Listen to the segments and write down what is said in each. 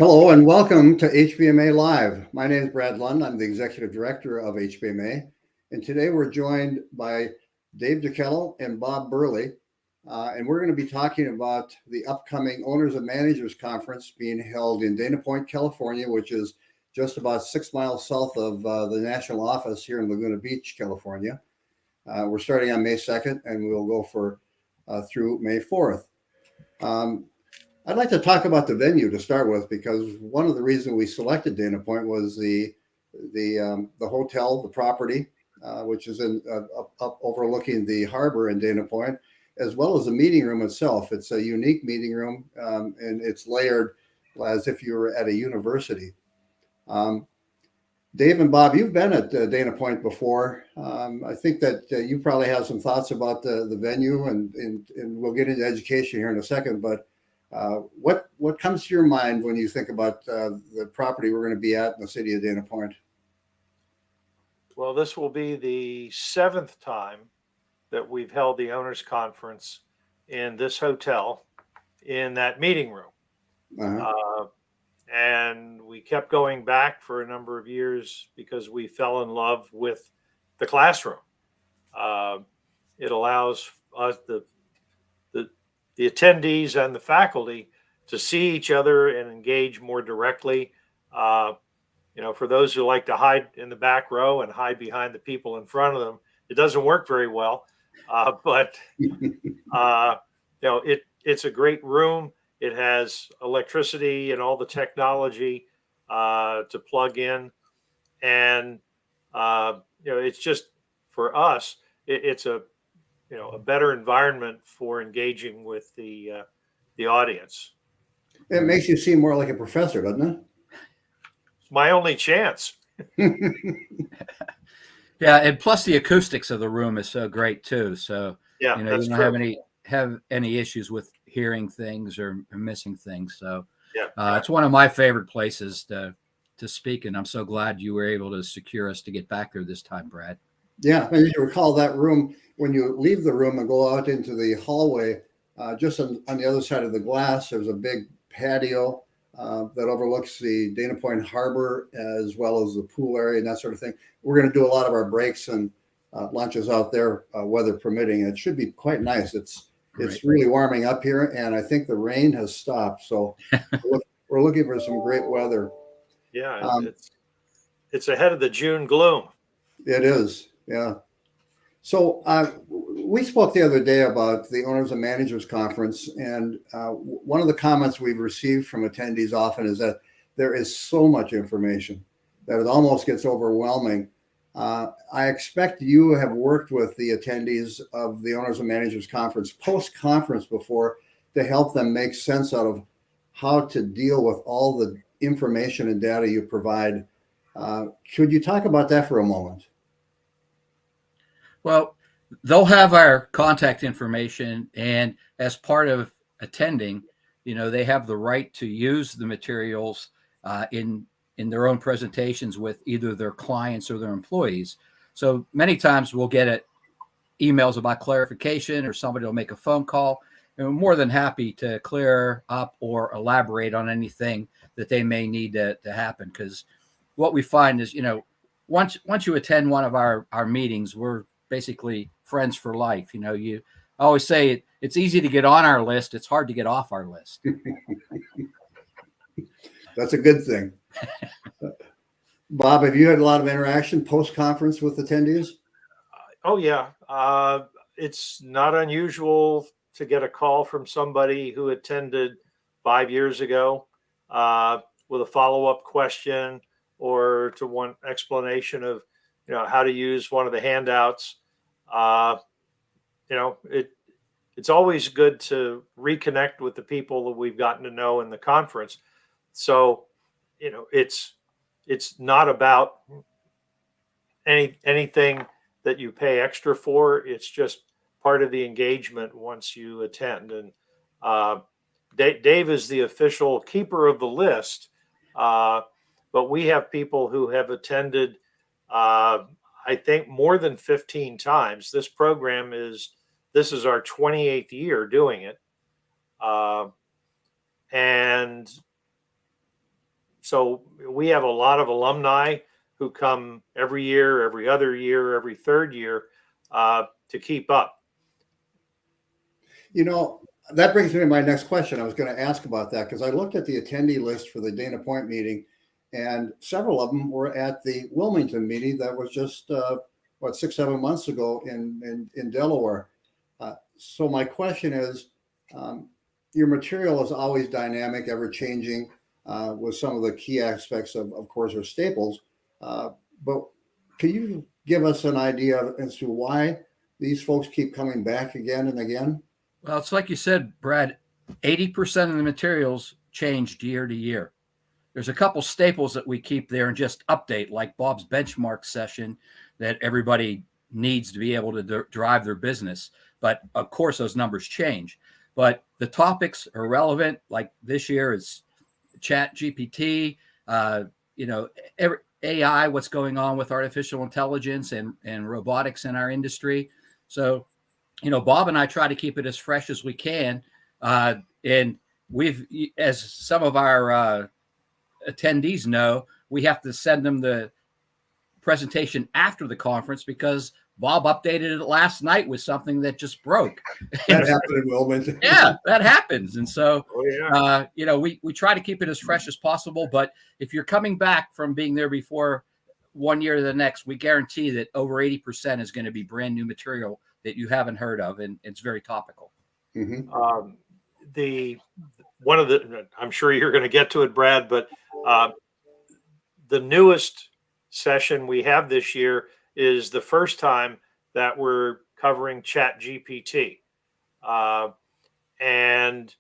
Hello and welcome to HBMA Live. My name is Brad Lund. I'm the Executive Director of HBMA. And today we're joined by Dave Jakielo and Bob Burleigh. And we're going to be talking about the upcoming Owners and Managers Conference being held in Dana Point, California, which is just about 6 miles south of the national office here in Laguna Beach, California. We're starting on May 2nd and we'll go for through May 4th. I'd like to talk about the venue to start with, because one of the reasons we selected Dana Point was the hotel, the property, which is up overlooking the harbor in Dana Point, as well as the meeting room itself. It's a unique meeting room, and it's layered as if you were at a university. Dave and Bob, you've been at Dana Point before. I think that you probably have some thoughts about the venue, and we'll get into education here in a second, but what comes to your mind when you think about the property we're going to be at in the city of Dana Point? Well, this will be the 7th time that we've held the owners conference in this hotel in that meeting room. And we kept going back for a number of years because we fell in love with the classroom. It allows us, the attendees and the faculty, to see each other and engage more directly. For those who like to hide in the back row and hide behind the people in front of them, it doesn't work very well. But it's a great room. It has electricity and all the technology to plug in, and it's just, for us, it's a better environment for engaging with the audience. It makes you seem more like a professor, doesn't it? It's my only chance. Yeah, and plus the acoustics of the room is so great too. So yeah, you don't have any issues with hearing things or missing things. So it's one of my favorite places to speak, and I'm so glad you were able to secure us to get back there this time, Brad. Yeah, and you recall that room, when you leave the room and go out into the hallway, just on the other side of the glass, there's a big patio that overlooks the Dana Point Harbor, as well as the pool area and that sort of thing. We're going to do a lot of our breaks and lunches out there, weather permitting. It should be quite nice. It's really warming up here, and I think the rain has stopped. So we're looking for some great weather. Yeah, it's ahead of the June gloom. It is, yeah. So we spoke the other day about the Owners and Managers Conference, and one of the comments we've received from attendees often is that there is so much information that it almost gets overwhelming. I expect you have worked with the attendees of the Owners and Managers Conference post-conference before to help them make sense out of how to deal with all the information and data you provide. Could you talk about that for a moment? Well, they'll have our contact information, and as part of attending, they have the right to use the materials in their own presentations with either their clients or their employees. So many times we'll get emails about clarification, or somebody will make a phone call, and we're more than happy to clear up or elaborate on anything that they may need to happen. Because what we find is, once you attend one of our meetings, we're basically friends for life. I always say it's easy to get on our list. It's hard to get off our list. That's a good thing. Bob, have you had a lot of interaction post-conference with attendees? Oh, yeah. It's not unusual to get a call from somebody who attended 5 years ago with a follow-up question, or to want explanation of how to use one of the handouts. It's always good to reconnect with the people that we've gotten to know in the conference. So, it's not about anything that you pay extra for. It's just part of the engagement once you attend. And Dave is the official keeper of the list, but we have people who have attended I think more than 15 times. This is our 28th year doing it. And So we have a lot of alumni who come every year, every other year, every third year to keep up. You know, that brings me to my next question. I was going to ask about that because I looked at the attendee list for the Dana Point meeting, and several of them were at the Wilmington meeting that was just, 6-7 months ago in Delaware. So my question is, your material is always dynamic, ever changing, with some of the key aspects of course, are staples. But can you give us an idea as to why these folks keep coming back again and again? Well, it's like you said, Brad, 80% of the materials changed year to year. There's a couple staples that we keep there and just update, like Bob's benchmark session that everybody needs to be able to drive their business. But of course, those numbers change. But the topics are relevant. Like this year is Chat GPT, AI, what's going on with artificial intelligence and robotics in our industry. So Bob and I try to keep it as fresh as we can. And we've, as some of our attendees know, we have to send them the presentation after the conference because Bob updated it last night with something that just broke. That happened in Wilmington. Yeah, that happens. And so, Oh, yeah. We try to keep it as fresh as possible. But if you're coming back from being there before one year to the next, we guarantee that over 80% is going to be brand new material that you haven't heard of, and it's very topical. Mm-hmm. I'm sure you're going to get to it, Brad, but the newest session we have this year is the first time that we're covering Chat GPT. And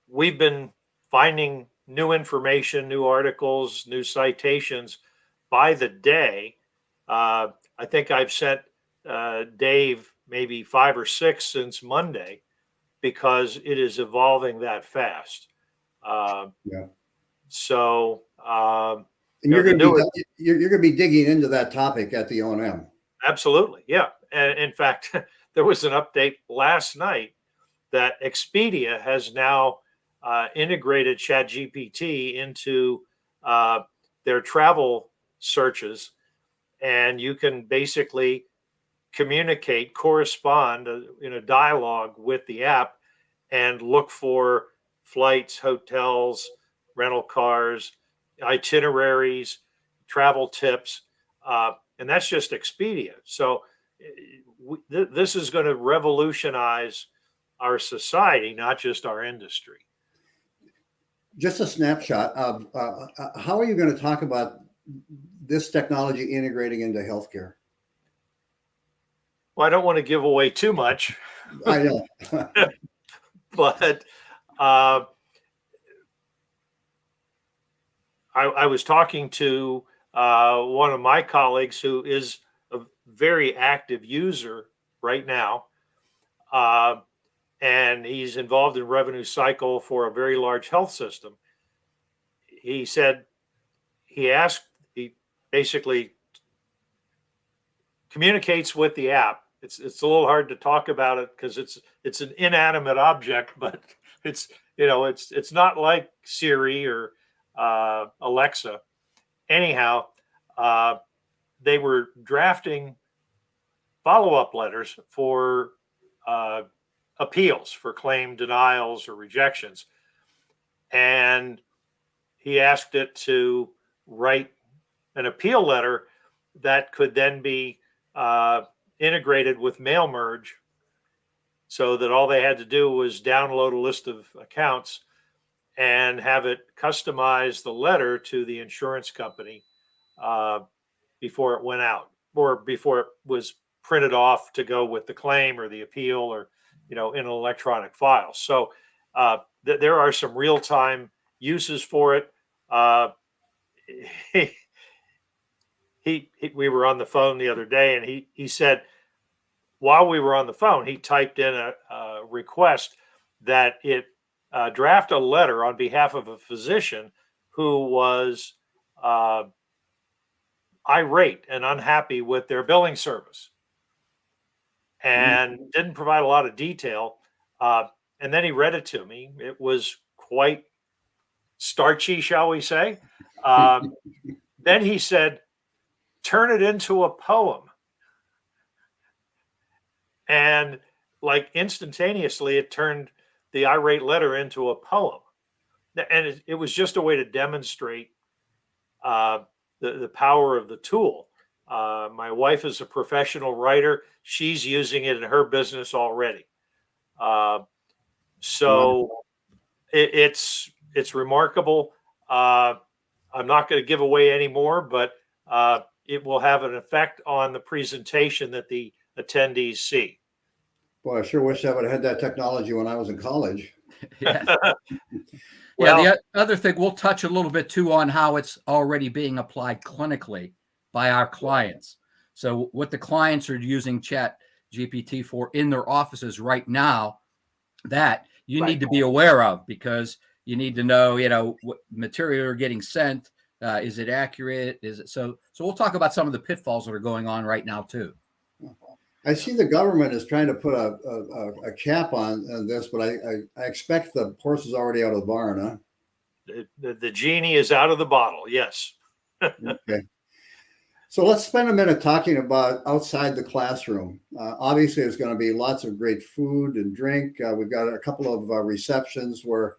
we've been finding new information, new articles, new citations by the day. I think I've sent Dave maybe 5 or 6 since Monday because it is evolving that fast. Yeah. So, and you're going to be digging into that topic at the O&M. Absolutely, yeah. And in fact, there was an update last night that Expedia has now integrated ChatGPT into their travel searches, and you can basically correspond in a dialogue with the app and look for flights, hotels, rental cars, itineraries, travel tips, and that's just Expedia. So this is going to revolutionize our society, not just our industry. Just a snapshot of how are you going to talk about this technology integrating into healthcare? Well, I don't want to give away too much. I know. But I was talking to one of my colleagues who is a very active user right now. And he's involved in revenue cycle for a very large health system. He said he basically communicates with the app. It's a little hard to talk about it because it's an inanimate object, but it's not like Siri or Alexa. Anyhow, they were drafting follow-up letters for appeals for claim denials or rejections. And he asked it to write an appeal letter that could then be integrated with mail merge so that all they had to do was download a list of accounts and have it customize the letter to the insurance company before it went out or before it was printed off to go with the claim or the appeal or in an electronic file. So there are some real-time uses for it. We were on the phone the other day, and he said while we were on the phone, he typed in a request that it draft a letter on behalf of a physician who was irate and unhappy with their billing service and didn't provide a lot of detail. And then he read it to me. It was quite starchy, shall we say. Then he said, turn it into a poem. And like instantaneously, it turned the irate letter into a poem. And it was just a way to demonstrate the power of the tool. My wife is a professional writer. She's using it in her business already. So it's remarkable. I'm not going to give away any more, but it will have an effect on the presentation that the attendees see. Boy, I sure wish I would have had that technology when I was in college. Yeah. Well, Yeah, the other thing, we'll touch a little bit too on how it's already being applied clinically by our clients. So what the clients are using Chat GPT for in their offices right now, that you Right. need to be aware of, because you need to know, what material you're getting sent. Is it accurate? Is it so we'll talk about some of the pitfalls that are going on right now too. I see the government is trying to put a cap on this, but I expect the horse is already out of the barn, huh? The genie is out of the bottle. Yes. Okay. So let's spend a minute talking about outside the classroom. Obviously, there's going to be lots of great food and drink. We've got a couple of receptions where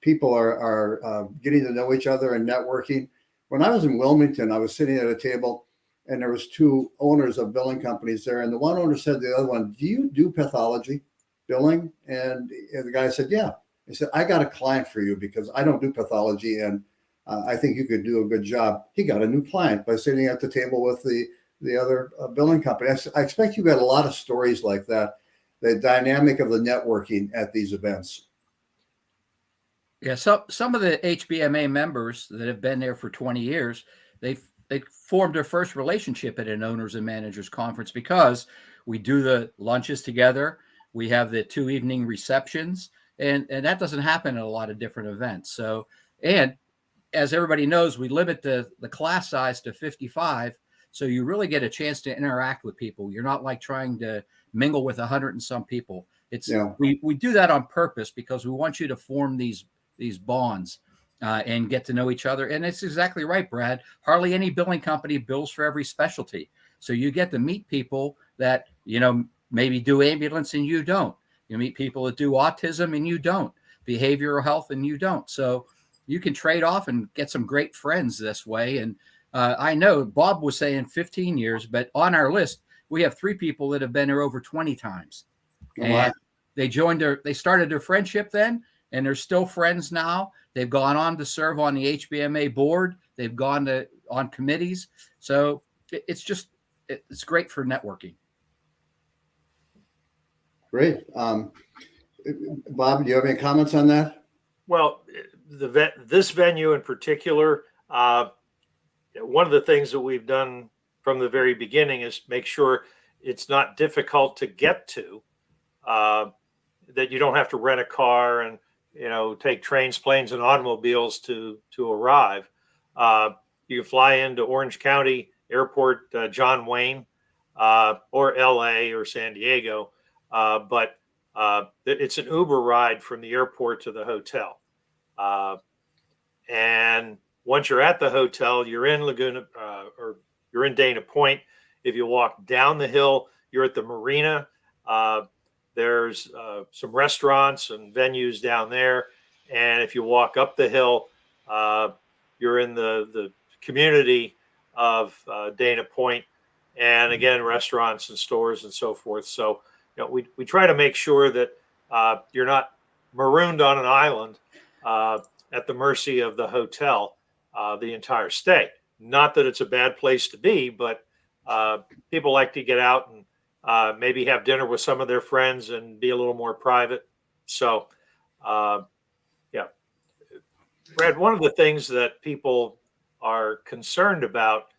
people are getting to know each other and networking. When I was in Wilmington, I was sitting at a table, and there was two owners of billing companies there. And the one owner said to the other one, do you do pathology billing? And the guy said, yeah. He said, I got a client for you because I don't do pathology, and I think you could do a good job. He got a new client by sitting at the table with the other billing company. I expect you got a lot of stories like that, the dynamic of the networking at these events. Yeah, so some of the HBMA members that have been there for 20 years, they formed their first relationship at an owners and managers conference because we do the lunches together. We have the 2 evening receptions, and that doesn't happen at a lot of different events. So, and as everybody knows, we limit the class size to 55. So you really get a chance to interact with people. You're not like trying to mingle with 100 and some people. We do that on purpose because we want you to form these bonds and get to know each other. And it's exactly right, Brad. Hardly any billing company bills for every specialty. So you get to meet people that, maybe do ambulance and you don't. You meet people that do autism and you don't. Behavioral health and you don't. So you can trade off and get some great friends this way. And I know Bob was saying 15 years, but on our list, we have 3 people that have been there over 20 times. Oh, wow. And they started their friendship then, and they're still friends now. They've gone on to serve on the HBMA board. They've gone on committees. So it's great for networking. Great. Bob, do you have any comments on that? Well, this venue in particular, one of the things that we've done from the very beginning is make sure it's not difficult to get to, that you don't have to rent a car and take trains, planes, and automobiles to arrive. You can fly into Orange County Airport, John Wayne, or LA or San Diego, but it's an Uber ride from the airport to the hotel. And once you're at the hotel, you're in Laguna or you're in Dana Point. If you walk down the hill, you're at the marina. There's some restaurants and venues down there. And if you walk up the hill, you're in the community of Dana Point. And again, restaurants and stores and so forth. So, we try to make sure that you're not marooned on an island at the mercy of the hotel the entire stay. Not that it's a bad place to be, but people like to get out and maybe have dinner with some of their friends and be a little more private. So, yeah. Brad, one of the things that people are concerned about,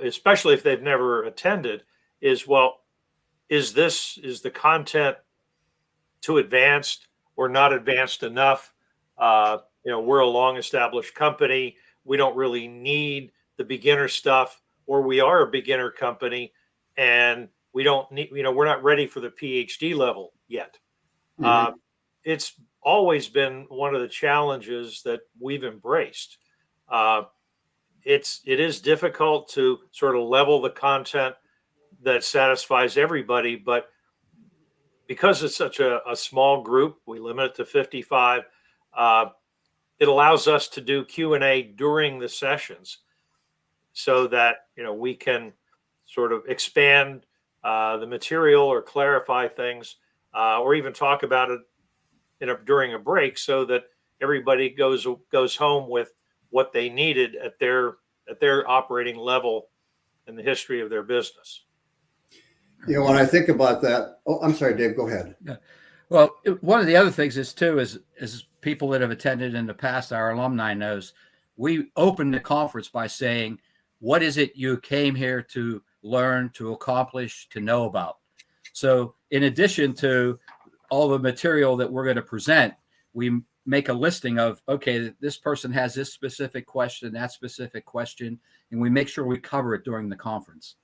especially if they've never attended, is, is the content too advanced or not advanced enough? We're a long established company. We don't really need the beginner stuff, or we are a beginner company and we don't need, we're not ready for the PhD level yet. Mm-hmm. It's always been one of the challenges that we've embraced. Uh, it is difficult to sort of level the content that satisfies everybody, but because it's such a small group, we limit it to 55. Uh, it allows us to do Q&A during the sessions so that we can sort of expand the material or clarify things, or even talk about it during a break, so that everybody goes home with what they needed at their operating level in the history of their business. When I think about that, oh, I'm sorry, Dave, go ahead. Yeah. Well, one of the other things is too, is people that have attended in the past, our alumni knows, we opened the conference by saying, what is it you came here to learn, to accomplish, to know about? So in addition to all the material that we're going to present, we make a listing of, okay, this person has this specific question, that specific question, and we make sure we cover it during the conference.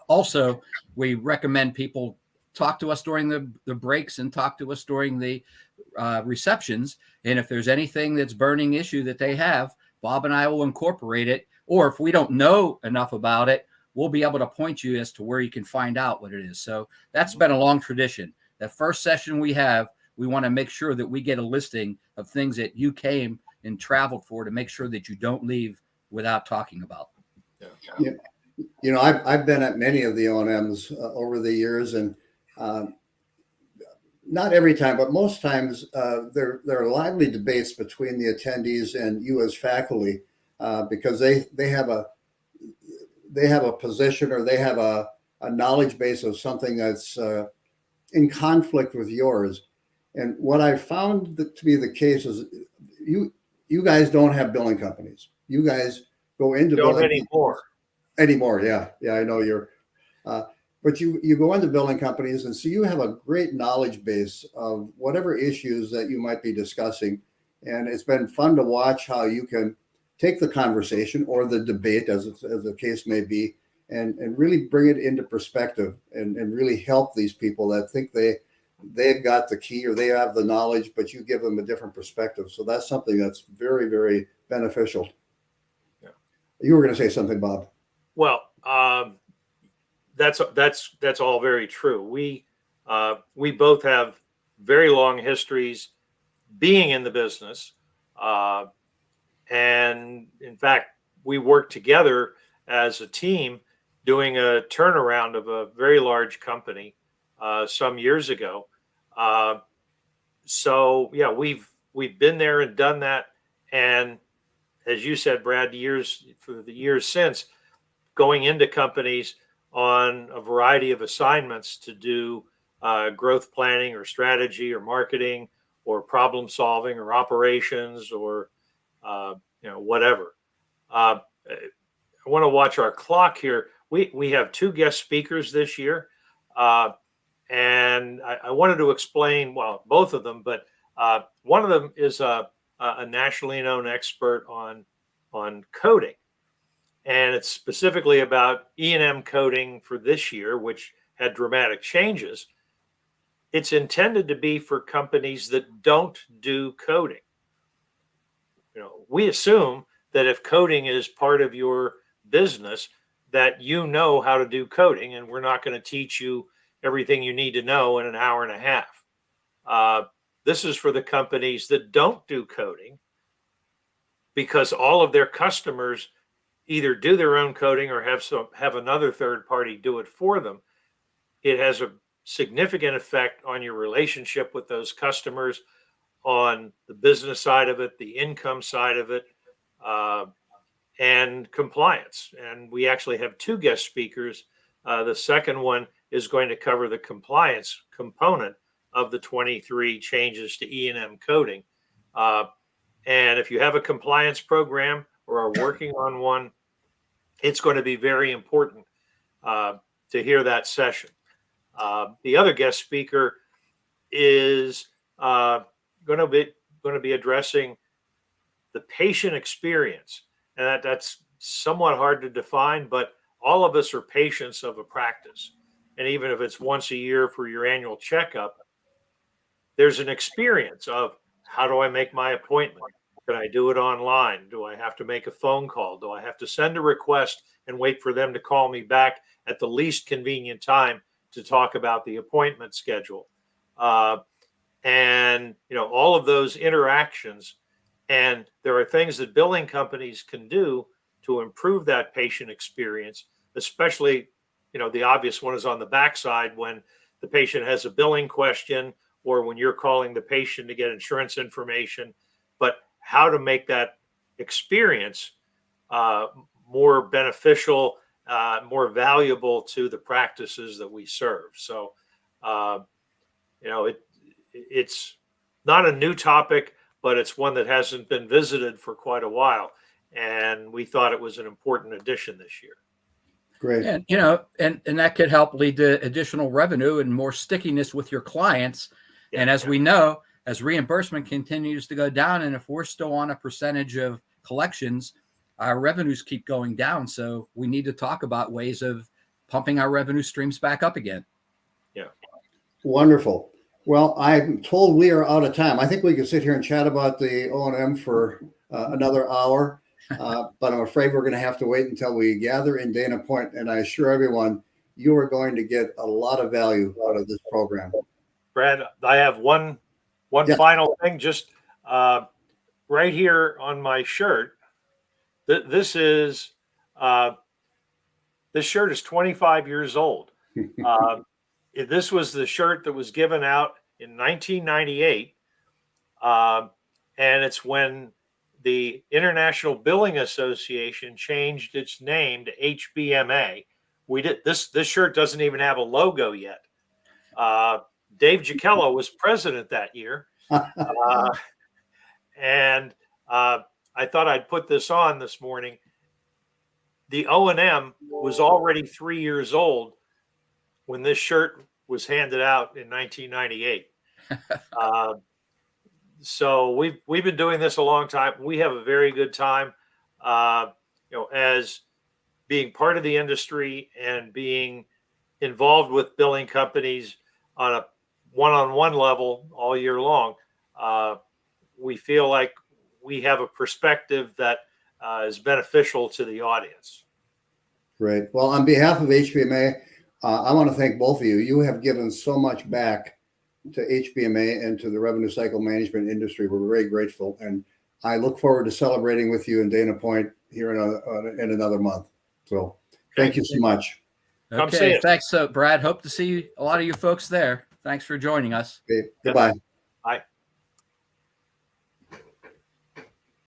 Also, we recommend people talk to us during the breaks and talk to us during the receptions. And if there's anything that's burning issue that they have, Bob and I will incorporate it. Or if we don't know enough about it, we'll be able to point you as to where you can find out what it is. So that's been a long tradition. That first session we want to make sure that we get a listing of things that you came and traveled for, to make sure that you don't leave without talking about. Yeah. I've been at many of the O&Ms over the years, and not every time, but most times there are lively debates between the attendees and you as faculty, because they have a position, or they have a knowledge base of something that's in conflict with yours. And what I found to be the case is you guys don't have billing companies. You guys go into don't anymore. Yeah, I know you're, but you go into billing companies, and so you have a great knowledge base of whatever issues that you might be discussing. And it's been fun to watch how you can take the conversation or the debate, as the case may be, and really bring it into perspective, and really help these people that think they've got the key or they have the knowledge, but you give them a different perspective. So that's something that's very, very beneficial. Yeah. You were going to say something, Bob. Well, that's all very true. We both have very long histories being in the business, and in fact, we worked together as a team doing a turnaround of a very large company some years ago. So yeah, we've been there and done that, and as you said, Brad, for the years since, going into companies on a variety of assignments to do growth planning or strategy or marketing or problem solving or operations or whatever. I want to watch our clock here. We have two guest speakers this year, and I wanted to explain, well, both of them, but one of them is a nationally known expert on coding. And it's specifically about E&M coding for this year, which had dramatic changes. It's intended to be for companies that don't do coding. We assume that if coding is part of your business, that you know how to do coding, and we're not going to teach you everything you need to know in an hour and a half. This is for the companies that don't do coding, because all of their customers either do their own coding or have another third party do it for them. It has a significant effect on your relationship with those customers, on the business side of it, the income side of it, and compliance. And we actually have two guest speakers. The second one is going to cover the compliance component of the 23 changes to E&M coding. And if you have a compliance program or are working on one, it's going to be very important to hear that session. The other guest speaker is going to be addressing the patient experience, and that's somewhat hard to define, but all of us are patients of a practice. And even if it's once a year for your annual checkup, there's an experience of how do I make my appointment? Can I do it online? Do I have to make a phone call? Do I have to send a request and wait for them to call me back at the least convenient time to talk about the appointment schedule? And all of those interactions. And there are things that billing companies can do to improve that patient experience, especially, the obvious one is on the backside when the patient has a billing question or when you're calling the patient to get insurance information. But how to make that experience more beneficial, more valuable to the practices that we serve. So, it's not a new topic, but it's one that hasn't been visited for quite a while. And we thought it was an important addition this year. Great. And, and that could help lead to additional revenue and more stickiness with your clients. Yeah, and as we know, as reimbursement continues to go down, and if we're still on a percentage of collections, our revenues keep going down. So we need to talk about ways of pumping our revenue streams back up again. Yeah. Wonderful. Well, I'm told we are out of time. I think we could sit here and chat about the O&M for another hour, but I'm afraid we're going to have to wait until we gather in Dana Point. And I assure everyone, you are going to get a lot of value out of this program. Brad, I have one Yeah. final thing, just right here on my shirt. This shirt is 25 years old. This was the shirt that was given out in 1998. And it's when the International Billing Association changed its name to HBMA. This shirt doesn't even have a logo yet. Dave Jakielo was president that year. And I thought I'd put this on this morning. The O&M was already 3 years old when this shirt was handed out in 1998. So we've been doing this a long time. We have a very good time, as being part of the industry and being involved with billing companies on a one-on-one level all year long. We feel like we have a perspective that is beneficial to the audience. Great. Well, on behalf of HBMA, I want to thank both of you. You have given so much back to HBMA and to the revenue cycle management industry. We're very grateful. And I look forward to celebrating with you in Dana Point here in another month. So thank you so much. Come see Okay, us. thanks, Brad. Hope to see a lot of you folks there. Thanks for joining us. Okay, goodbye.